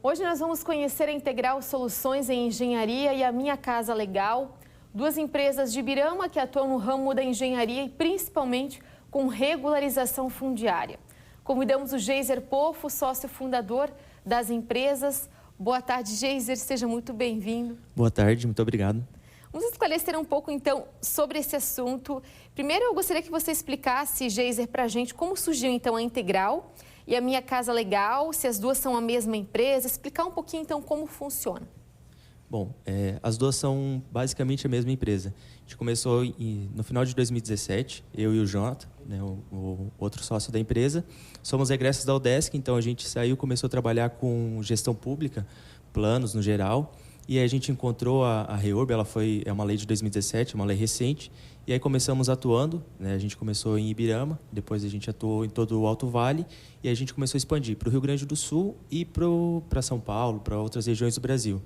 Hoje nós vamos conhecer a Integral Soluções em Engenharia e a Minha Casa Legal, duas empresas de Ibirama que atuam no ramo da engenharia e principalmente com regularização fundiária. Convidamos o Geiser Pofo, sócio fundador das empresas. Boa tarde, Geiser, seja muito bem-vindo. Boa tarde, muito obrigado. Vamos esclarecer um pouco, então, sobre esse assunto. Primeiro, eu gostaria que você explicasse, Geiser, para a gente como surgiu, então, a Integral e a Minha Casa Legal, se as duas são a mesma empresa, explicar um pouquinho, então, como funciona. Bom, as duas são basicamente a mesma empresa. A gente começou no final de 2017, eu e o Jonathan, né, o outro sócio da empresa. Somos egressos da UDESC, então a gente saiu, começou a trabalhar com gestão pública, planos no geral. E aí a gente encontrou a REURB, é uma lei de 2017, uma lei recente. E aí começamos atuando, né? A gente começou em Ibirama, depois a gente atuou em todo o Alto Vale. E aí a gente começou a expandir para o Rio Grande do Sul e para São Paulo, para outras regiões do Brasil.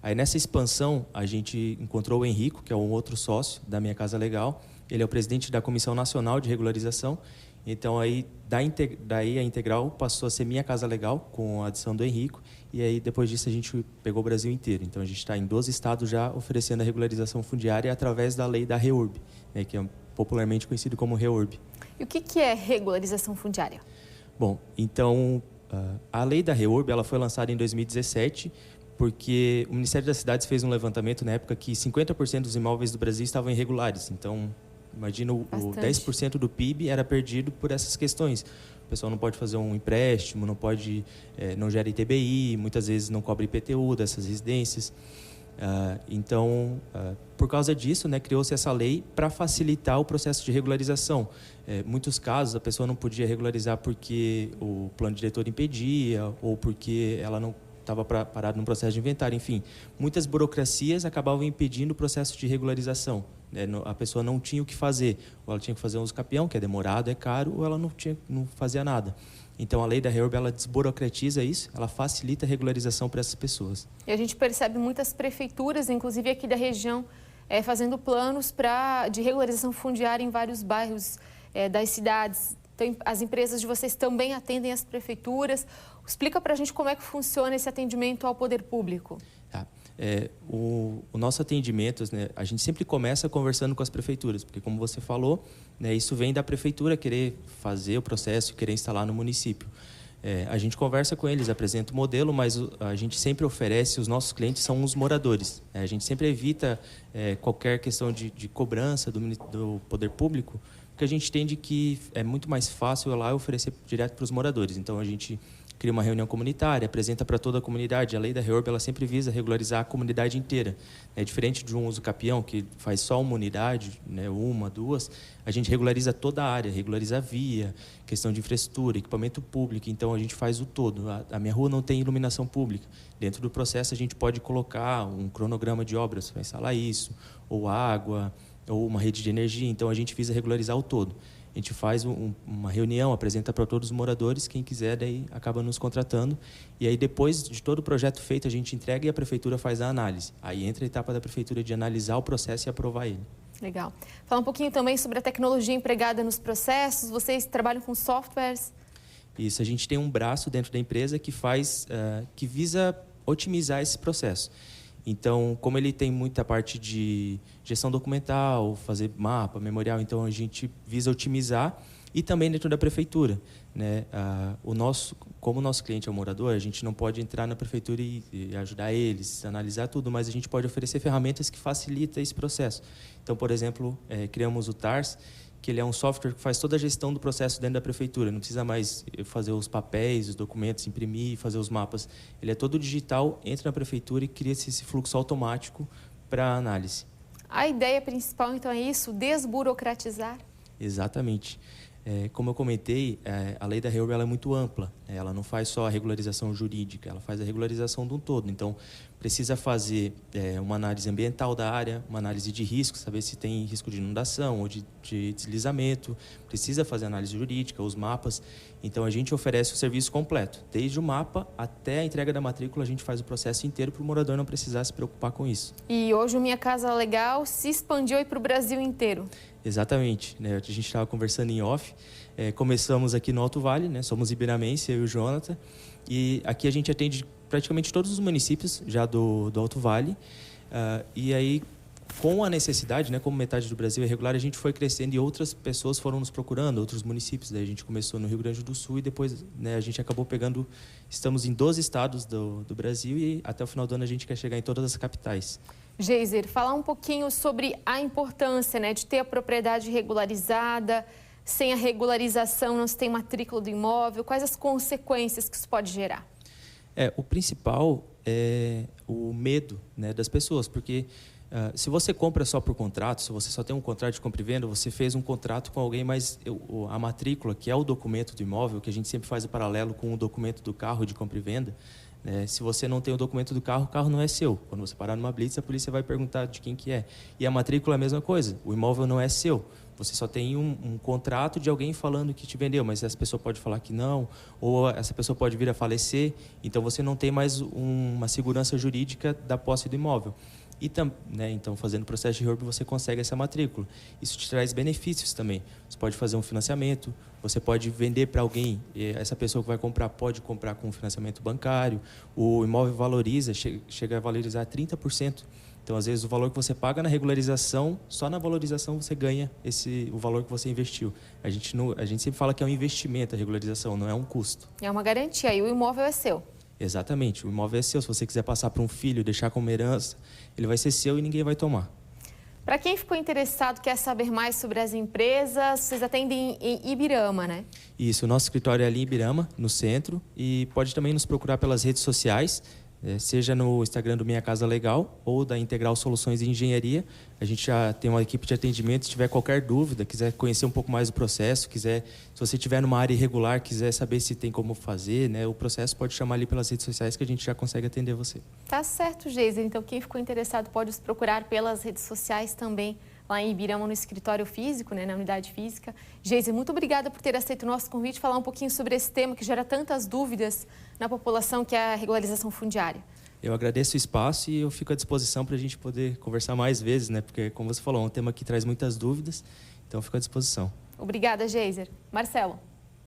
Aí nessa expansão a gente encontrou o Henrico, que é um outro sócio da Minha Casa Legal. Ele é o presidente da Comissão Nacional de Regularização. Então aí daí a Integral passou a ser Minha Casa Legal com a adição do Henrico. E aí depois disso a gente pegou o Brasil inteiro. Então a gente está em 12 estados já oferecendo a regularização fundiária através da lei da REURB, né, que é popularmente conhecido como REURB. E o que é regularização fundiária? Bom, então a lei da REURB ela foi lançada em 2017 porque o Ministério das Cidades fez um levantamento na época que 50% dos imóveis do Brasil estavam irregulares. Então, imagina o 10% do PIB era perdido por essas questões. O pessoal não pode fazer um empréstimo, não pode, não gera ITBI, muitas vezes não cobre IPTU dessas residências. Então, por causa disso, né, criou-se essa lei para facilitar o processo de regularização. Muitos casos a pessoa não podia regularizar porque o plano diretor impedia ou porque ela não estava parado no processo de inventário, enfim. Muitas burocracias acabavam impedindo o processo de regularização. A pessoa não tinha o que fazer. Ou ela tinha que fazer um uso capião, que é demorado, é caro, ou ela não fazia nada. Então, a lei da REURB, ela desburocratiza isso, ela facilita a regularização para essas pessoas. E a gente percebe muitas prefeituras, inclusive aqui da região, fazendo planos de regularização fundiária em vários bairros das cidades. Então, as empresas de vocês também atendem as prefeituras. Explica para a gente como é que funciona esse atendimento ao poder público. Tá. O nosso atendimento, né, a gente sempre começa conversando com as prefeituras, porque, como você falou, né, isso vem da prefeitura querer fazer o processo, querer instalar no município. A gente conversa com eles, apresenta o modelo, mas a gente sempre oferece, os nossos clientes são os moradores. A gente sempre evita qualquer questão de cobrança do poder público, porque a gente entende que é muito mais fácil ir lá oferecer direto para os moradores. Então, a gente cria uma reunião comunitária, apresenta para toda a comunidade. A lei da REURB ela sempre visa regularizar a comunidade inteira. É diferente de um uso capião, que faz só uma unidade, né, uma, duas. A gente regulariza toda a área, regulariza a via, questão de infraestrutura, equipamento público. Então, a gente faz o todo. A minha rua não tem iluminação pública. Dentro do processo, a gente pode colocar um cronograma de obras, vai instalar isso, ou água, ou uma rede de energia. Então, a gente visa regularizar o todo. A gente faz uma reunião, apresenta para todos os moradores, quem quiser daí acaba nos contratando. E aí depois de todo o projeto feito, a gente entrega e a prefeitura faz a análise. Aí entra a etapa da prefeitura de analisar o processo e aprovar ele. Legal. Fala um pouquinho também sobre a tecnologia empregada nos processos. Vocês trabalham com softwares? Isso, a gente tem um braço dentro da empresa que visa otimizar esse processo. Então, como ele tem muita parte de gestão documental, fazer mapa, memorial, então a gente visa otimizar e também dentro da prefeitura, né? Como o nosso cliente é o morador, a gente não pode entrar na prefeitura e ajudar eles, analisar tudo, mas a gente pode oferecer ferramentas que facilitam esse processo. Então, por exemplo, criamos o TARS, que ele é um software que faz toda a gestão do processo dentro da prefeitura. Não precisa mais fazer os papéis, os documentos, imprimir, fazer os mapas. Ele é todo digital, entra na prefeitura e cria esse fluxo automático para análise. A ideia principal, então, é isso? Desburocratizar? Exatamente. Como eu comentei, a lei da REURB ela é muito ampla. Ela não faz só a regularização jurídica, ela faz a regularização de um todo. Então, precisa fazer uma análise ambiental da área, uma análise de risco, saber se tem risco de inundação ou de deslizamento. Precisa fazer análise jurídica, os mapas. Então, a gente oferece o serviço completo. Desde o mapa até a entrega da matrícula, a gente faz o processo inteiro para o morador não precisar se preocupar com isso. E hoje o Minha Casa Legal se expandiu para o Brasil inteiro. Exatamente, né? A gente estava conversando em off, começamos aqui no Alto Vale, né? Somos ibiramense, eu e o Jonathan, e aqui a gente atende praticamente todos os municípios já do Alto Vale. E aí, com a necessidade, né, como metade do Brasil é irregular, a gente foi crescendo e outras pessoas foram nos procurando, outros municípios. Daí a gente começou no Rio Grande do Sul e depois, né, a gente acabou pegando... Estamos em 12 estados do Brasil e até o final do ano a gente quer chegar em todas as capitais. Geiser, falar um pouquinho sobre a importância, né, de ter a propriedade regularizada. Sem a regularização não se tem matrícula do imóvel. Quais as consequências que isso pode gerar? O principal é o medo, né, das pessoas, porque se você compra só por contrato, se você só tem um contrato de compra e venda, você fez um contrato com alguém, mas a matrícula, que é o documento do imóvel, que a gente sempre faz o paralelo com o documento do carro de compra e venda, né, se você não tem o documento do carro, o carro não é seu. Quando você parar numa blitz, a polícia vai perguntar de quem que é. E a matrícula é a mesma coisa, o imóvel não é seu. Você só tem um contrato de alguém falando que te vendeu, mas essa pessoa pode falar que não, ou essa pessoa pode vir a falecer, então você não tem mais uma segurança jurídica da posse do imóvel. E né, então, fazendo o processo de reorg, você consegue essa matrícula. Isso te traz benefícios também. Você pode fazer um financiamento, você pode vender para alguém, essa pessoa que vai comprar pode comprar com financiamento bancário, o imóvel valoriza, chega a valorizar 30%. Então, às vezes, o valor que você paga na regularização, só na valorização você ganha o valor que você investiu. A gente sempre fala que é um investimento a regularização, não é um custo. É uma garantia e o imóvel é seu. Exatamente, o imóvel é seu. Se você quiser passar para um filho, deixar como herança, ele vai ser seu e ninguém vai tomar. Para quem ficou interessado, quer saber mais sobre as empresas, vocês atendem em Ibirama, né? Isso, o nosso escritório é ali em Ibirama, no centro, e pode também nos procurar pelas redes sociais, seja no Instagram do Minha Casa Legal ou da Integral Soluções de Engenharia. A gente já tem uma equipe de atendimento. Se tiver qualquer dúvida, quiser conhecer um pouco mais do processo, se você estiver numa área irregular, quiser saber se tem como fazer, né, o processo, pode chamar ali pelas redes sociais que a gente já consegue atender você. Tá certo, Geiser. Então, quem ficou interessado pode os procurar pelas redes sociais também, lá em Ibirama, no escritório físico, né, na unidade física. Geiser, muito obrigada por ter aceito o nosso convite, falar um pouquinho sobre esse tema que gera tantas dúvidas na população, que é a regularização fundiária. Eu agradeço o espaço e eu fico à disposição para a gente poder conversar mais vezes, né? Porque, como você falou, é um tema que traz muitas dúvidas, então eu fico à disposição. Obrigada, Geiser. Marcelo.